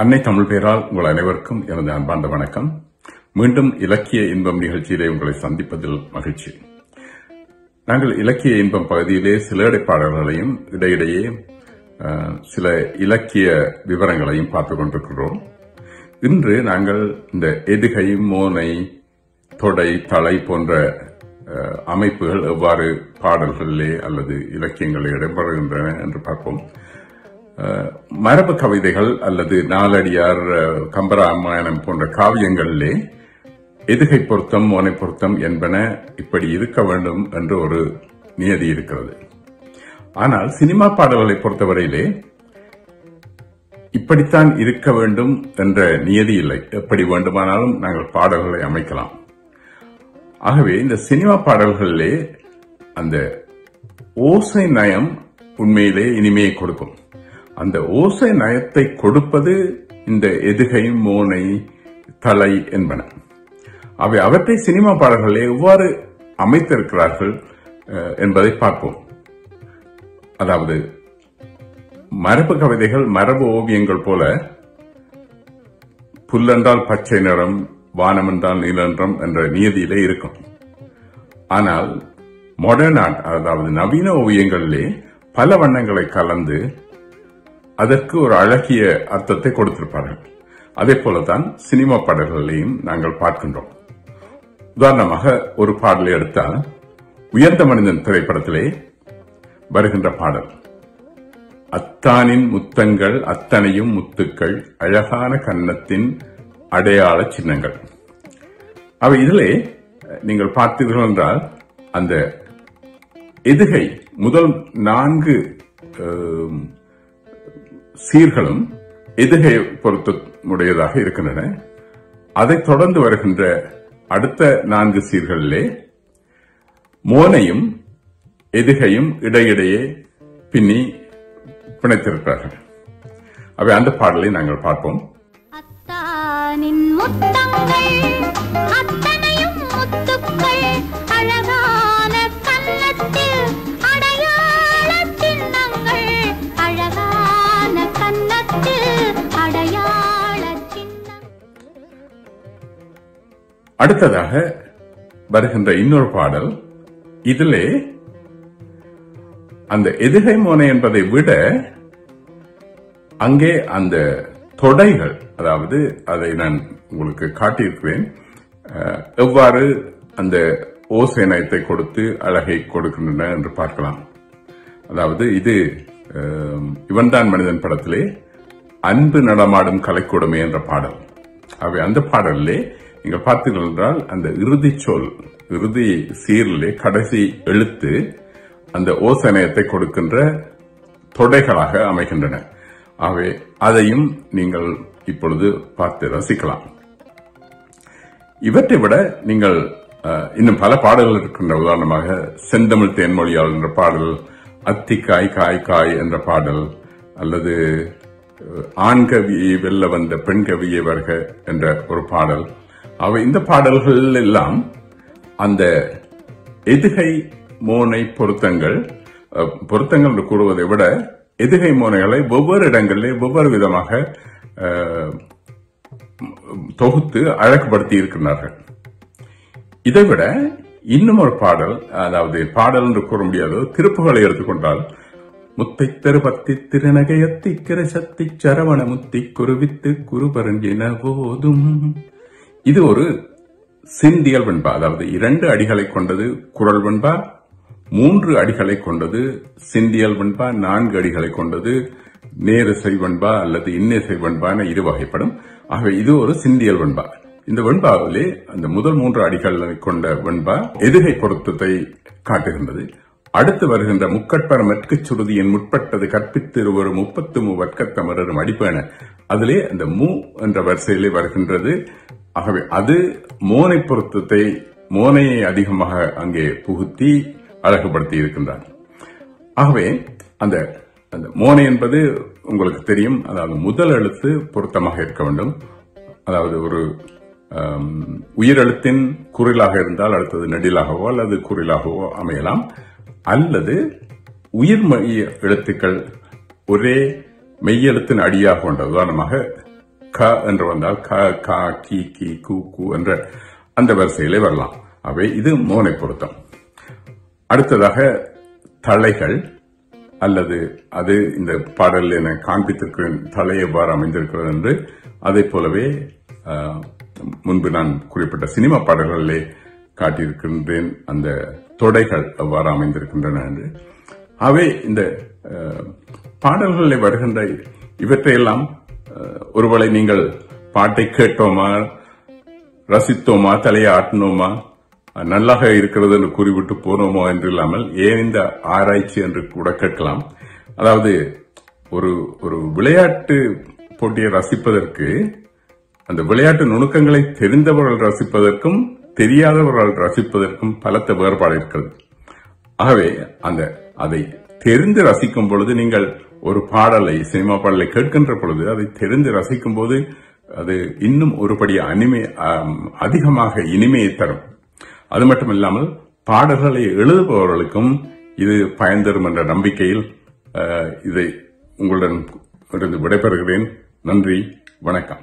அன்னை தமிழ் பேரால் உங்கள் அனைவருக்கும் எனது அன்பார்ந்த வணக்கம். மீண்டும் இலக்கிய இன்பம் நிகழ்ச்சியிலே உங்களை சந்திப்பதில் மகிழ்ச்சி. நாங்கள் இலக்கிய இன்பம் பகுதியிலே சில இடைப்பாடல்களையும் இடையிடையே சில இலக்கிய விவரங்களையும் பார்த்துக் கொண்டிருக்கிறோம். இன்று நாங்கள் இந்த எதுகை, மோனை, தொடை, தலை போன்ற அமைப்புகள் எவ்வாறு பாடல்களிலே அல்லது இலக்கியங்களில் இடம்பெறுகின்றன என்று பார்ப்போம். மரபு கவிதைகள் அல்லது நாலடியார், கம்பராமாயணம் போன்ற காவியங்களிலே எதுகை பொருத்தம், மோனை பொருத்தம் என்பன இப்படி இருக்க வேண்டும் என்று ஒரு நியதி இருக்கிறது. ஆனால் சினிமா பாடல்களை பொறுத்தவரையிலே இப்படித்தான் இருக்க வேண்டும் என்ற நியதி இல்லை. எப்படி வேண்டுமானாலும் நாங்கள் பாடல்களை அமைக்கலாம். ஆகவே இந்த சினிமா பாடல்களிலே அந்த ஓசை நயம் உண்மையிலே இனிமையை கொடுக்கும். அந்த ஓசை நயத்தை கொடுப்பது இந்த எதுகை, மோனை, தலை என்பன. அவை அவற்றை சினிமா பாடல்களை எவ்வாறு அமைத்திருக்கிறார்கள் என்பதை பார்ப்போம். அதாவது மரபு கவிதைகள், மரபு ஓவியங்கள் போல புல்லென்றால் பச்சை நிறம், வானம் என்றால் நீலன்றம் என்ற நியதியிலே இருக்கும். ஆனால் மாடர்ன் ஆர்ட், அதாவது நவீன ஓவியங்களிலே பல வண்ணங்களை கலந்து அதற்கு ஒரு அழகிய அர்த்தத்தை கொடுத்திருப்பார்கள். அதே போலதான் சினிமா பாடல்களையும் நாங்கள் பார்க்கின்றோம். உதாரணமாக ஒரு பாடலை எடுத்தால், உயர்ந்த மனிதன் திரைப்படத்திலே வருகின்ற பாடல், அத்தானின் முத்தங்கள் அத்தனையும் முத்துக்கள், அழகான கன்னத்தின் அடையாள சின்னங்கள். அவை இதிலே நீங்கள் பார்த்தீர்கள் என்றால் அந்த எதுகை முதல் 4 சீர்களும் எதுகை பொருத்தமுடையதாக இருக்கின்றன. அதைத் தொடர்ந்து வருகின்ற அடுத்த 4 சீர்களிலே மோனையும் எதுகையும் இடையிடையே பின்னி பிணைத்திருக்கிறார்கள். அவை அந்த பாடலை நாங்கள் பார்ப்போம். அத்தானின் முத்தங்கள் அத்தனையும் முத்துக்கள், அழகான கன்னத்தில் அடையாள சின்னங்கள், அழகான கன்னத்தில் அடையாள சின்னம். அடுத்ததாக வருகின்ற இன்னொரு பாடல், இதிலே அந்த எதுகை, மோனை என்பதை விட அங்கே அந்த தொடைகள், அதாவது அதை நான் உங்களுக்கு காட்டியிருக்கிறேன், எவ்வாறு அந்த ஓசை நயத்தை கொடுத்து அழகை கொடுக்கின்றன என்று பார்க்கலாம். அதாவது இது இவன்தான் மனிதன் படத்திலே அன்பு நடமாடும் கலைக்கூடமே என்ற பாடல். அவை அந்த பாடலிலே நீங்கள் பார்த்தீர்கள் என்றால் அந்த இறுதி சொல், இறுதி சீரிலே கடைசி எழுத்து அந்த ஓசை நயத்தை கொடுக்கின்ற தொடைகளாக அமைகின்றன. ஆகவே அதையும் நீங்கள் இப்பொழுது பார்த்து ரசிக்கலாம். இவற்றை விட நீங்கள் இன்னும் பல பாடல்கள் இருக்கின்ற. உதாரணமாக செந்தமிழ் தேன்மொழியால் என்ற பாடல், அத்திக்காய் காய் காய் என்ற பாடல், அல்லது ஆண் கவியை வெல்ல வந்த பெண் கவியை வருக என்ற ஒரு பாடல். அவை இந்த பாடல்கள் எல்லாம் அந்த எதுகை, மோனை பொருத்தங்கள் என்று கூறுவதை விட எதுகை, மோனைகளை ஒவ்வொரு இடங்களிலே ஒவ்வொரு விதமாக தொகுத்து அழகுபடுத்தி இருக்கிறார்கள். இதைவிட இன்னும் ஒரு பாடல், அதாவது பாடல் என்று கூற முடியாது, திருப்புகளை எடுத்துக்கொண்டால், முத்தை தருபத்தி திருநகையத்தி கிரசத்தி சரவண முத்தி குருவித்து குருபரஞ்சின போதும். இது ஒரு சிந்தியல் வெண்பா. அதாவது 2 அடிகளை கொண்டது குரல் வெண்பா, 3 அடிகளை கொண்டது சிந்தியல் வெண்பா, 4 அடிகளை கொண்டது நேரிசை வெண்பா அல்லது இன்னிசை வெண்பா என 2 வகைப்படும். ஆகவே இது ஒரு சிந்தியல் வெண்பா. இந்த வெண்பாவிலே அந்த முதல் 3 அடிகளை கொண்ட வெண்பா எதுகை பொருத்தத்தை காட்டுகின்றது. அடுத்து வருகின்ற முக்கட்பர மெற்கு சுருதியின் முற்பட்டது கற்பித்திருவரு 33 வர்க்கத்தமரும் அடிப்பேன, அதிலே அந்த மூ என்ற வரிசையிலே வருகின்றது. ஆகவே அது மோனை பொருத்தத்தை, மோனையை அதிகமாக அங்கே புகுத்தி அழகுபடுத்தி இருக்கின்றார். ஆகவே அந்த மோனை என்பது உங்களுக்கு தெரியும், அதாவது முதல் எழுத்து பொருத்தமாக இருக்க வேண்டும். அதாவது ஒரு உயிரெழுத்தின் குறிலாக இருந்தால் அடுத்தது நெடிலாகவோ அல்லது குறிலாகவோ அமையலாம். அல்லது உயிர் எழுத்துக்கள் ஒரே மெய்யெழுத்தின் அடியாக கொண்ட, உதாரணமாக க என்று வந்தால் க கா கி கி கு கு என்ற அந்த வரிசையிலே வரலாம். அவை இது மோனை பொருத்தம். அடுத்ததாக தளைகள் அல்லது அது இந்த பாடலில் என காண்பித்திருக்கிறேன் தலை எவ்வாறு அமைந்திருக்கிறது என்று. அதை போலவே முன்பு நான் குறிப்பிட்ட சினிமா பாடல்களிலே காட்டியிருக்கின்றேன் அந்த தொடைகள் எவ்வாறு அமைந்திருக்கின்றன என்று. அவை இந்த பாடல்களில் வருகின்ற இவற்றையெல்லாம் ஒருவேளை நீங்கள் பாட்டை கேட்டோமா, ரசித்தோமா, தலையை ஆட்டினோமா, நல்லாக இருக்கிறது என்று கூறிவிட்டு போனோமோ என்று இல்லாமல் ஏன் இந்த ஆராய்ச்சி என்று கூட கேட்கலாம். அதாவது ஒரு விளையாட்டு போட்டியை ரசிப்பதற்கு அந்த விளையாட்டு நுணுக்கங்களை தெரிந்தவர்கள் ரசிப்பதற்கும் தெரியாதவர்கள் ரசிப்பதற்கும் பலத்த வேறுபாடு இருக்கிறது. ஆகவே அதை தெரிந்து ரசிக்கும் பொழுது, நீங்கள் ஒரு பாடலை சினிமா பாடலை கேட்கின்ற பொழுது அதை தெரிந்து ரசிக்கும் போது அது இன்னும் ஒருபடி அதிகமாக இனிமையை தரும். அது மட்டுமில்லாமல் பாடல்களை எழுதுபவர்களுக்கும் இது பயன் தரும் என்ற நம்பிக்கையில் இதை உங்களுடன் விடைபெறுகிறேன். நன்றி, வணக்கம்.